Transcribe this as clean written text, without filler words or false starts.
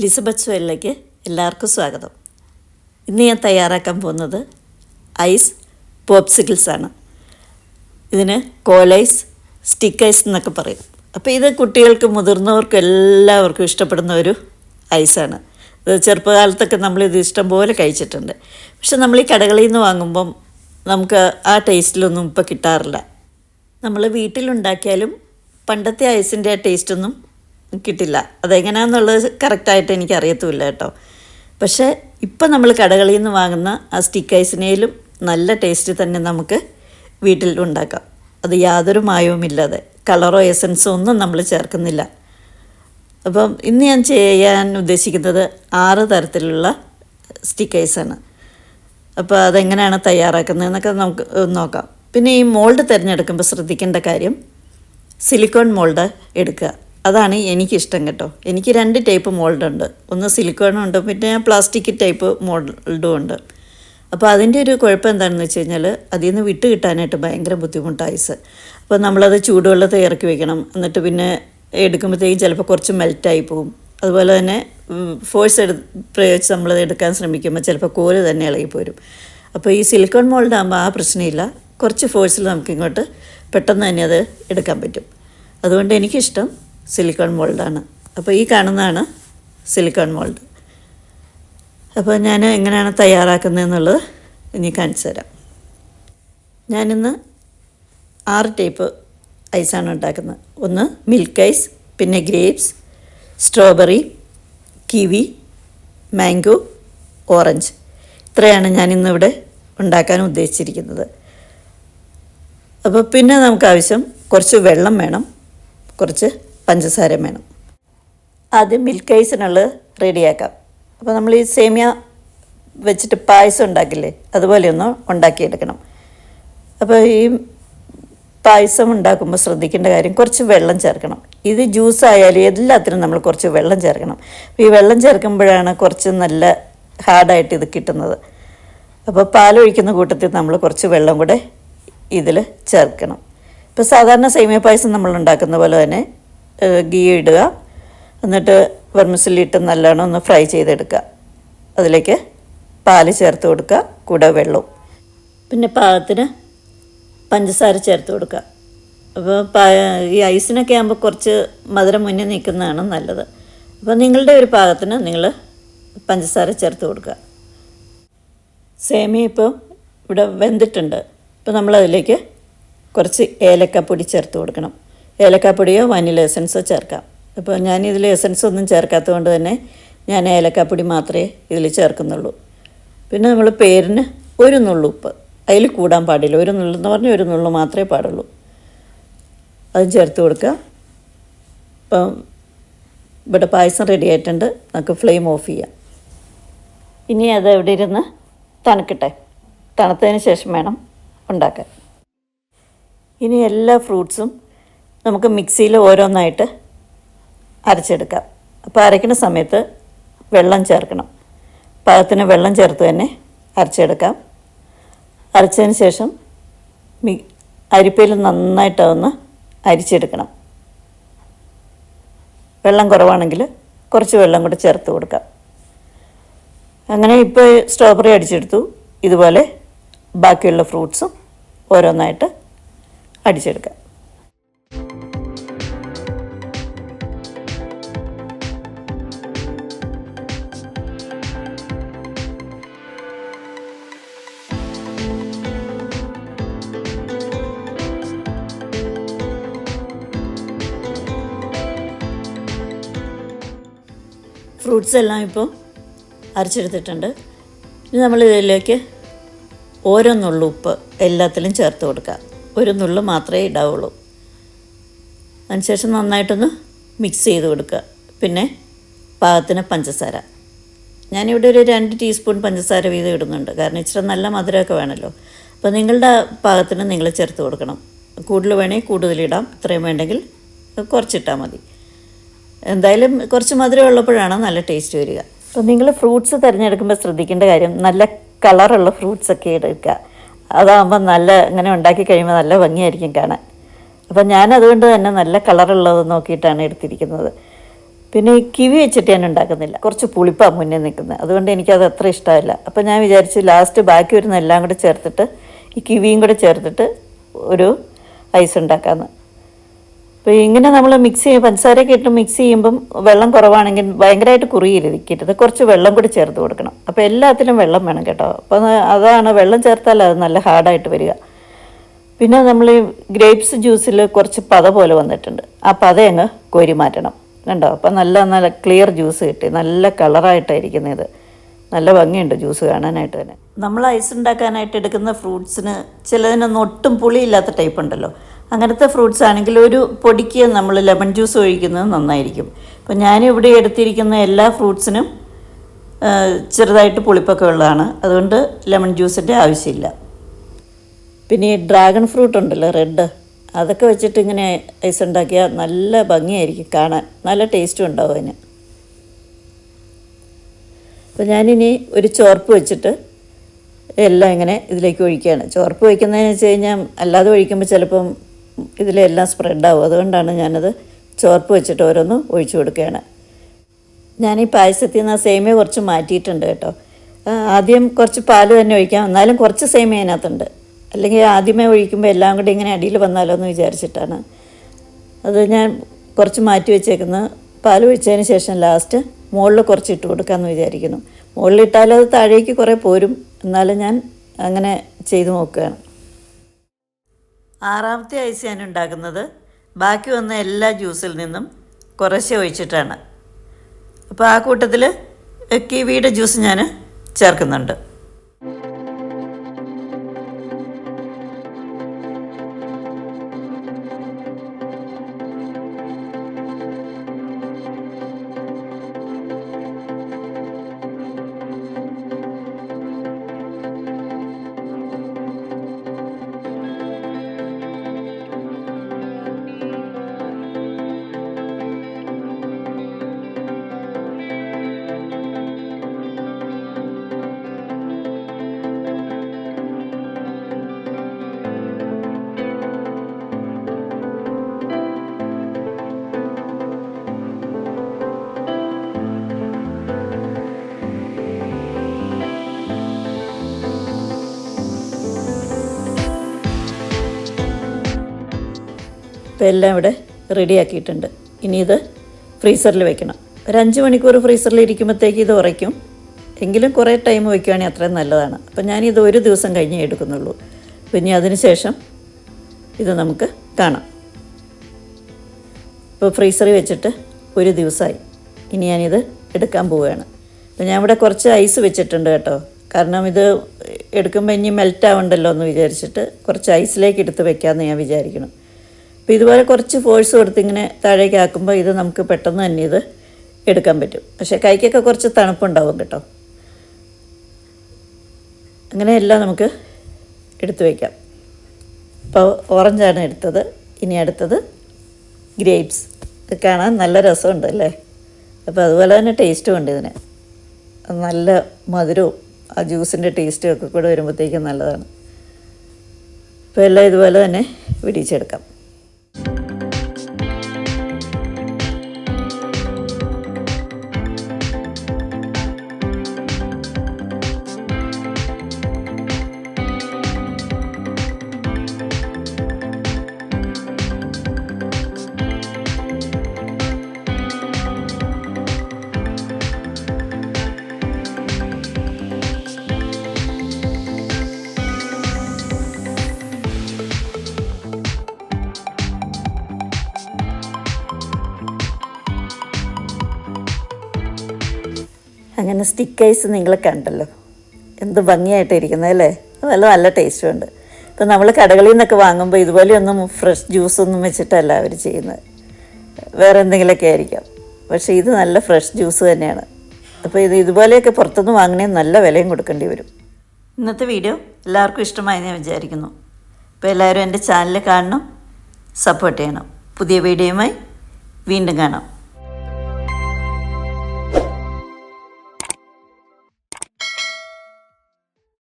ലിസബത്ത് സ്വെല്ലിലേക്ക് എല്ലാവർക്കും സ്വാഗതം. ഇന്ന് ഞാൻ തയ്യാറാക്കാൻ പോകുന്നത് ഐസ് പോപ്സിക്കിൾസ് ആണ്. ഇതിന് കോലൈസ്, സ്റ്റിക്ക് ഐസ് എന്നൊക്കെ പറയും. അപ്പോൾ ഇത് കുട്ടികൾക്കും മുതിർന്നവർക്കും എല്ലാവർക്കും ഇഷ്ടപ്പെടുന്ന ഒരു ഐസാണ്. ഇത് ചെറുപ്പകാലത്തൊക്കെ നമ്മളിത് ഇഷ്ടം പോലെ കഴിച്ചിട്ടുണ്ട്. പക്ഷെ നമ്മൾ ഈ കടകളിൽ നിന്ന് വാങ്ങുമ്പം നമുക്ക് ആ ടേസ്റ്റിലൊന്നും ഇപ്പോൾ കിട്ടാറില്ല. നമ്മൾ വീട്ടിലുണ്ടാക്കിയാലും പണ്ടത്തെ ഐസിൻ്റെ ആ ടേസ്റ്റൊന്നും കിട്ടില്ല. അതെങ്ങനെയാണെന്നുള്ളത് കറക്റ്റായിട്ട് എനിക്കറിയത്തുമില്ല കേട്ടോ. പക്ഷേ ഇപ്പം നമ്മൾ കടകളിൽ നിന്ന് വാങ്ങുന്ന ആ സ്റ്റിക്ക് ഐസിനേലും നല്ല ടേസ്റ്റ് തന്നെ നമുക്ക് വീട്ടിൽ ഉണ്ടാക്കാം. അത് യാതൊരു മായവുമില്ലാതെ, കളറോ എസൻസോ ഒന്നും നമ്മൾ ചേർക്കുന്നില്ല. അപ്പം ഇന്ന് ഞാൻ ചെയ്യാൻ ഉദ്ദേശിക്കുന്നത് 6 തരത്തിലുള്ള സ്റ്റിക്ക് ഐസാണ്. അപ്പോൾ അതെങ്ങനെയാണ് തയ്യാറാക്കുന്നതെന്നൊക്കെ നമുക്ക് നോക്കാം. പിന്നെ ഈ മോൾഡ് തിരഞ്ഞെടുക്കുമ്പോൾ ശ്രദ്ധിക്കേണ്ട കാര്യം, സിലിക്കോൺ മോൾഡ് എടുക്കുക. അതാണ് എനിക്കിഷ്ടം കേട്ടോ. എനിക്ക് 2 ടൈപ്പ് മോൾഡുണ്ട്. ഒന്ന് സിലിക്കോണും ഉണ്ട്, പിന്നെ പ്ലാസ്റ്റിക് ടൈപ്പ് മോൾഡും ഉണ്ട്. അപ്പോൾ അതിൻ്റെ ഒരു കുഴപ്പം എന്താണെന്ന് വെച്ച് കഴിഞ്ഞാൽ അതിൽ നിന്ന് വിട്ട് കിട്ടാനായിട്ട് ഭയങ്കര ബുദ്ധിമുട്ടാണ് ഐസ്. അപ്പോൾ നമ്മളത് ചൂടുവെള്ളത്തിൽ ഇറക്കി വെക്കണം. എന്നിട്ട് പിന്നെ എടുക്കുമ്പോഴത്തേക്കും ചിലപ്പോൾ കുറച്ച് മെൽറ്റായി പോകും. അതുപോലെ തന്നെ ഫോഴ്സ് പ്രയോഗിച്ച് നമ്മളത് എടുക്കാൻ ശ്രമിക്കുമ്പോൾ ചിലപ്പോൾ കോല് തന്നെ ഇളകിപ്പോരും. അപ്പോൾ ഈ സിലിക്കോൺ മോൾഡ് ആകുമ്പോൾ ആ പ്രശ്നമില്ല. കുറച്ച് ഫോഴ്സിൽ നമുക്കിങ്ങോട്ട് പെട്ടെന്ന് തന്നെ അത് എടുക്കാൻ പറ്റും. അതുകൊണ്ട് എനിക്കിഷ്ടം സിലിക്കോൺ മോൾഡാണ്. അപ്പോൾ ഈ കാണുന്നതാണ് സിലിക്കോൺ മോൾഡ്. അപ്പോൾ ഞാൻ എങ്ങനെയാണ് തയ്യാറാക്കുന്നതെന്നുള്ളത് ഇനി കാണിച്ചു തരാം. ഞാനിന്ന് 6 ടൈപ്പ് ഐസാണ് ഉണ്ടാക്കുന്നത്. ഒന്ന് മിൽക്ക് ഐസ്, പിന്നെ grapes, strawberry, kiwi, mango, orange. ഇത്രയാണ് ഞാനിന്നിവിടെ ഉണ്ടാക്കാൻ ഉദ്ദേശിച്ചിരിക്കുന്നത്. അപ്പോൾ പിന്നെ നമുക്ക് ആവശ്യം കുറച്ച് വെള്ളം വേണം, കുറച്ച് പഞ്ചസാര വേണം. ആദ്യം മിൽക്ക് ഐസിനുള്ളത് റെഡിയാക്കാം. അപ്പോൾ നമ്മൾ ഈ സേമിയ വെച്ചിട്ട് പായസം ഉണ്ടാക്കില്ലേ, അതുപോലെ ഒന്ന് ഉണ്ടാക്കിയെടുക്കണം. അപ്പോൾ ഈ പായസം ഉണ്ടാക്കുമ്പോൾ ശ്രദ്ധിക്കേണ്ട കാര്യം, കുറച്ച് വെള്ളം ചേർക്കണം. ഇത് ജ്യൂസ് ആയാലും എല്ലാത്തിനും നമ്മൾ കുറച്ച് വെള്ളം ചേർക്കണം. ഈ വെള്ളം ചേർക്കുമ്പോഴാണ് കുറച്ച് നല്ല ഹാർഡായിട്ട് ഇത് കിട്ടുന്നത്. അപ്പോൾ പാലൊഴിക്കുന്ന കൂട്ടത്തിൽ നമ്മൾ കുറച്ച് വെള്ളം കൂടെ ഇതിൽ ചേർക്കണം. ഇപ്പോൾ സാധാരണ സേമിയ പായസം നമ്മൾ ഉണ്ടാക്കുന്ന പോലെ തന്നെ ഗീ ഇടുക, എന്നിട്ട് വെർമിസെല്ലി നല്ലോണം ഒന്ന് ഫ്രൈ ചെയ്തെടുക്കുക. അതിലേക്ക് പാല് ചേർത്ത് കൊടുക്കുക, കൂടെ വെള്ളവും. പിന്നെ പാകത്തിന് പഞ്ചസാര ചേർത്ത് കൊടുക്കുക. അപ്പോൾ ഈ ഐസിനൊക്കെ ആകുമ്പോൾ കുറച്ച് മധുരം മുന്നിൽ നിൽക്കുന്നതാണ് നല്ലത്. അപ്പോൾ നിങ്ങളുടെ ഒരു പാകത്തിന് നിങ്ങൾ പഞ്ചസാര ചേർത്ത് കൊടുക്കുക. സേമിയ ഇപ്പോൾ ഇവിടെ വെന്തിട്ടുണ്ട്. ഇപ്പോൾ നമ്മളതിലേക്ക് കുറച്ച് ഏലക്കാപ്പൊടി ചേർത്ത് കൊടുക്കണം. ഏലക്കാപ്പൊടിയോ വനില എസൻസോ ചേർക്കാം. അപ്പോൾ ഞാനിതിൽ എസൻസ് ഒന്നും ചേർക്കാത്തത് കൊണ്ട് തന്നെ ഞാൻ ഏലക്കാപ്പൊടി മാത്രമേ ഇതിൽ ചേർക്കുന്നുള്ളൂ. പിന്നെ നമ്മൾ പേരിന് ഒരു നുള്ളു ഉപ്പ്, അതിൽ കൂടാൻ പാടില്ല. ഒരു നുള്ളെന്ന് പറഞ്ഞാൽ ഒരു നുള്ളു മാത്രമേ പാടുള്ളൂ. അതും ചേർത്ത് കൊടുക്കുക. അപ്പം ഇവിടെ പായസം റെഡി ആയിട്ടുണ്ട്. നമുക്ക് ഫ്ലെയിം ഓഫ് ചെയ്യാം. ഇനി അത് എവിടെ ഇരുന്ന് തണുക്കട്ടെ. തണുത്തതിന് ശേഷം വേണം ഉണ്ടാക്കാൻ. ഇനി എല്ലാ ഫ്രൂട്ട്സും നമുക്ക് മിക്സിയിൽ ഓരോന്നായിട്ട് അരച്ചെടുക്കാം. അപ്പോൾ അരയ്ക്കുന്ന സമയത്ത് വെള്ളം ചേർക്കണം. പാകത്തിന് വെള്ളം ചേർത്ത് തന്നെ അരച്ചെടുക്കാം. അരച്ചതിന് ശേഷം അരിപ്പയിൽ നന്നായിട്ടതൊന്ന് അരിച്ചെടുക്കണം. വെള്ളം കുറവാണെങ്കിൽ കുറച്ച് വെള്ളം കൂടെ ചേർത്ത് കൊടുക്കാം. അങ്ങനെ ഇപ്പോൾ സ്ട്രോബെറി അടിച്ചെടുത്തു. ഇതുപോലെ ബാക്കിയുള്ള ഫ്രൂട്ട്സും ഓരോന്നായിട്ട് അടിച്ചെടുക്കാം. ഫ്രൂട്ട്സ് എല്ലാം ഇപ്പോൾ അരച്ചെടുത്തിട്ടുണ്ട്. ഇനി നമ്മൾ ഇതിലേക്ക് ഓരോ നുള്ളു ഉപ്പ് എല്ലാത്തിലും ചേർത്ത് കൊടുക്കുക. ഒരു നുള്ളു മാത്രമേ ഇടാവുള്ളൂ. അതിനുശേഷം നന്നായിട്ടൊന്ന് മിക്സ് ചെയ്ത് കൊടുക്കുക. പിന്നെ പാകത്തിന് പഞ്ചസാര. ഞാനിവിടെ ഒരു 2 ടീസ്പൂൺ പഞ്ചസാര വീതം ഇടുന്നുണ്ട്. കാരണം ഇച്ചിരി നല്ല മധുരമൊക്കെ വേണമല്ലോ. അപ്പോൾ നിങ്ങളുടെ പാകത്തിന് നിങ്ങൾ ചേർത്ത് കൊടുക്കണം. കൂടുതൽ വേണമെങ്കിൽ കൂടുതലിടാം, ഇത്രയും വേണ്ടെങ്കിൽ കുറച്ചിട്ടാൽ മതി. എന്തായാലും കുറച്ച് മധുരം ഉള്ളപ്പോഴാണ് നല്ല ടേസ്റ്റ് വരിക. അപ്പോൾ നിങ്ങൾ ഫ്രൂട്ട്സ് തിരഞ്ഞെടുക്കുമ്പോൾ ശ്രദ്ധിക്കേണ്ട കാര്യം, നല്ല കളറുള്ള ഫ്രൂട്ട്സൊക്കെ എടുക്കുക. അതാകുമ്പോൾ നല്ല ഇങ്ങനെ ഉണ്ടാക്കി കഴിയുമ്പോൾ നല്ല ഭംഗിയായിരിക്കും കാണാൻ. അപ്പം ഞാനതുകൊണ്ട് തന്നെ നല്ല കളറുള്ളത് നോക്കിയിട്ടാണ് എടുത്തിരിക്കുന്നത്. പിന്നെ ഈ കിവി വെച്ചിട്ട് ഞാൻ ഉണ്ടാക്കുന്നില്ല, കുറച്ച് പുളിപ്പാണ് മുന്നേ നിൽക്കുന്നത്, അതുകൊണ്ട് എനിക്കത് അത്ര ഇഷ്ടമല്ല. അപ്പോൾ ഞാൻ വിചാരിച്ചു ലാസ്റ്റ് ബാക്കി വരുന്ന എല്ലാം കൂടെ ചേർത്തിട്ട് ഈ കിവിയും കൂടെ ചേർത്തിട്ട് ഒരു ഐസ് ഉണ്ടാക്കാമെന്ന്. അപ്പോൾ ഇങ്ങനെ നമ്മൾ പഞ്ചസാരയൊക്കെ ഇട്ട് മിക്സ് ചെയ്യുമ്പം വെള്ളം കുറവാണെങ്കിൽ ഭയങ്കരമായിട്ട് കുറുകിയിരിക്കരുത്, കുറച്ച് വെള്ളം കൂടി ചേർത്ത് കൊടുക്കണം. അപ്പോൾ എല്ലാത്തിലും വെള്ളം വേണം കേട്ടോ. അപ്പോൾ അതാണ് വെള്ളം ചേർത്താൽ അത് നല്ല ഹാർഡായിട്ട് വരിക. പിന്നെ നമ്മൾ ഗ്രേപ്സ് ജ്യൂസിൽ കുറച്ച് പത പോലെ വന്നിട്ടുണ്ട്, ആ പത അങ്ങ് കോരി മാറ്റണം. കണ്ടോ, അപ്പം നല്ല ക്ലിയർ ജ്യൂസ് കിട്ടി, നല്ല കളറായിട്ടായിരിക്കുന്നത്. ഇത് നല്ല ഭംഗിയുണ്ട് ജ്യൂസ് കാണാനായിട്ട് തന്നെ. നമ്മൾ ഐസ് ഉണ്ടാക്കാനായിട്ട് എടുക്കുന്ന ഫ്രൂട്ട്സിന് ചിലതിനൊന്നും ഒട്ടും പുളിയില്ലാത്ത ടൈപ്പ് ഉണ്ടല്ലോ. അങ്ങനത്തെ ഫ്രൂട്ട്സ് ആണെങ്കിൽ ഒരു പൊടിക്ക് നമ്മൾ ലെമൺ ജ്യൂസ് ഒഴിക്കുന്നത് നന്നായിരിക്കും. അപ്പം ഞാനിവിടെ എടുത്തിരിക്കുന്ന എല്ലാ ഫ്രൂട്ട്സിനും ചെറുതായിട്ട് പുളിപ്പൊക്കെ ഉള്ളതാണ്, അതുകൊണ്ട് ലെമൺ ജ്യൂസിൻ്റെ ആവശ്യമില്ല. പിന്നെ ഈ ഡ്രാഗൺ ഫ്രൂട്ട് ഉണ്ടല്ലോ, റെഡ്, അതൊക്കെ വെച്ചിട്ട് ഇങ്ങനെ ഐസ് ഉണ്ടാക്കിയാൽ നല്ല ഭംഗിയായിരിക്കും കാണാൻ, നല്ല ടേസ്റ്റും ഉണ്ടാവും അതിന്. അപ്പോൾ ഞാനിനി ഒരു ചോർപ്പ് വെച്ചിട്ട് എല്ലാം ഇങ്ങനെ ഇതിലേക്ക് ഒഴിക്കുകയാണ്. ചോർപ്പ് വയ്ക്കുന്നതെന്ന് വെച്ച് കഴിഞ്ഞാൽ അല്ലാതെ ഒഴിക്കുമ്പോൾ ചിലപ്പം ഇതിലെല്ലാം സ്പ്രെഡാവും, അതുകൊണ്ടാണ് ഞാനത് ചോർപ്പ് വെച്ചിട്ട് ഓരോന്ന് ഒഴിച്ചു കൊടുക്കുകയാണ്. ഞാനീ പായസത്തിൽ നിന്ന് സേമിയ കുറച്ച് മാറ്റിയിട്ടുണ്ട് കേട്ടോ. ആദ്യം കുറച്ച് പാല് തന്നെ ഒഴിക്കാം, എന്നാലും കുറച്ച് സേമിയ അതിനകത്തുണ്ട്. അല്ലെങ്കിൽ ആദ്യമേ ഒഴിക്കുമ്പോൾ എല്ലാം കൂടി ഇങ്ങനെ അടിയിൽ വന്നാലോ എന്ന് വിചാരിച്ചിട്ടാണ് അത് ഞാൻ കുറച്ച് മാറ്റി വെച്ചേക്കുന്ന. പാൽ ഒഴിച്ചതിന് ശേഷം ലാസ്റ്റ് മുകളിൽ കുറച്ച് ഇട്ട് കൊടുക്കാമെന്ന് വിചാരിക്കുന്നു. മുകളിലിട്ടാൽ അത് താഴേക്ക് കുറേ പോരും, എന്നാലും ഞാൻ അങ്ങനെ ചെയ്തു നോക്കുകയാണ്. 6ാമത്തെ ഐസ് ഞാൻ ഉണ്ടാക്കുന്നത് ബാക്കി വന്ന എല്ലാ ജ്യൂസിൽ നിന്നും കുറേശ്ശെ ഒഴിച്ചിട്ടാണ്. അപ്പോൾ ആ കൂട്ടത്തിൽ കിവിയുടെ ജ്യൂസ് ഞാൻ ചേർക്കുന്നുണ്ട്. ഇപ്പോൾ എല്ലാം ഇവിടെ റെഡിയാക്കിയിട്ടുണ്ട്. ഇനി ഇത് ഫ്രീസറിൽ വെക്കണം. ഒരു 5 മണിക്കൂർ ഫ്രീസറിൽ ഇരിക്കുമ്പോഴത്തേക്ക് ഇത് ഉറയ്ക്കും. എങ്കിലും കുറേ ടൈം വയ്ക്കുകയാണെങ്കിൽ അത്രയും നല്ലതാണ്. അപ്പം ഞാനിത് ഒരു ദിവസം കഴിഞ്ഞേ എടുക്കുന്നുള്ളൂ. പിന്നെ അതിന് ശേഷം ഇത് നമുക്ക് കാണാം. ഇപ്പോൾ ഫ്രീസറിൽ വെച്ചിട്ട് ഒരു ദിവസമായി. ഇനി ഞാനിത് എടുക്കാൻ പോവുകയാണ്. അപ്പോൾ ഞാൻ ഇവിടെ കുറച്ച് ഐസ് വെച്ചിട്ടുണ്ട് കേട്ടോ. കാരണം ഇത് എടുക്കുമ്പോൾ ഇനി മെൽറ്റ് ആവണ്ടല്ലോ എന്ന് വിചാരിച്ചിട്ട് കുറച്ച് ഐസിലേക്ക് എടുത്ത് വെക്കാമെന്ന് ഞാൻ വിചാരിക്കണം. അപ്പോൾ ഇതുപോലെ കുറച്ച് ഫോഴ്സ് കൊടുത്ത് ഇങ്ങനെ താഴേക്ക് ആക്കുമ്പോൾ ഇത് നമുക്ക് പെട്ടെന്ന് തന്നെ ഇത് എടുക്കാൻ പറ്റും. പക്ഷേ കൈക്കൊക്കെ കുറച്ച് തണുപ്പുണ്ടാവും കേട്ടോ. അങ്ങനെയെല്ലാം നമുക്ക് എടുത്തു വയ്ക്കാം. ഇപ്പോൾ ഓറഞ്ചാണ് എടുത്തത്. ഇനി അടുത്തത് ഗ്രേപ്സ്. ഇത് കാണാൻ നല്ല രസമുണ്ട് അല്ലേ? അപ്പോൾ അതുപോലെ തന്നെ ടേസ്റ്റും ഉണ്ട് ഇതിന്. നല്ല മധുരവും ആ ജ്യൂസിൻ്റെ ടേസ്റ്റും ഒക്കെ കൂടെ വരുമ്പോഴത്തേക്കും നല്ലതാണ്. അപ്പോൾ എല്ലാം ഇതുപോലെ തന്നെ വിടിച്ചെടുക്കാം. അങ്ങനെ സ്റ്റിക്ക് ഐസ് നിങ്ങൾ കണ്ടല്ലോ, എന്ത് ഭംഗിയായിട്ടിരിക്കുന്നത് അല്ലേ? നല്ല ടേസ്റ്റും ഉണ്ട്. ഇപ്പം നമ്മൾ കടകളിൽ നിന്നൊക്കെ വാങ്ങുമ്പോൾ ഇതുപോലെയൊന്നും ഫ്രഷ് ജ്യൂസൊന്നും വെച്ചിട്ടല്ല അവർ ചെയ്യുന്നത്, വേറെ എന്തെങ്കിലുമൊക്കെ ആയിരിക്കാം. പക്ഷേ ഇത് നല്ല ഫ്രഷ് ജ്യൂസ് തന്നെയാണ്. അപ്പോൾ ഇതുപോലെയൊക്കെ പുറത്തുനിന്ന് വാങ്ങണേ നല്ല വിലയും കൊടുക്കേണ്ടി വരും. ഇന്നത്തെ വീഡിയോ എല്ലാവർക്കും ഇഷ്ടമായി ഞാൻ വിചാരിക്കുന്നു. അപ്പോൾ എല്ലാവരും എൻ്റെ ചാനൽ കാണണം, സപ്പോർട്ട് ചെയ്യണം. പുതിയ വീഡിയോയുമായി വീണ്ടും കാണാം.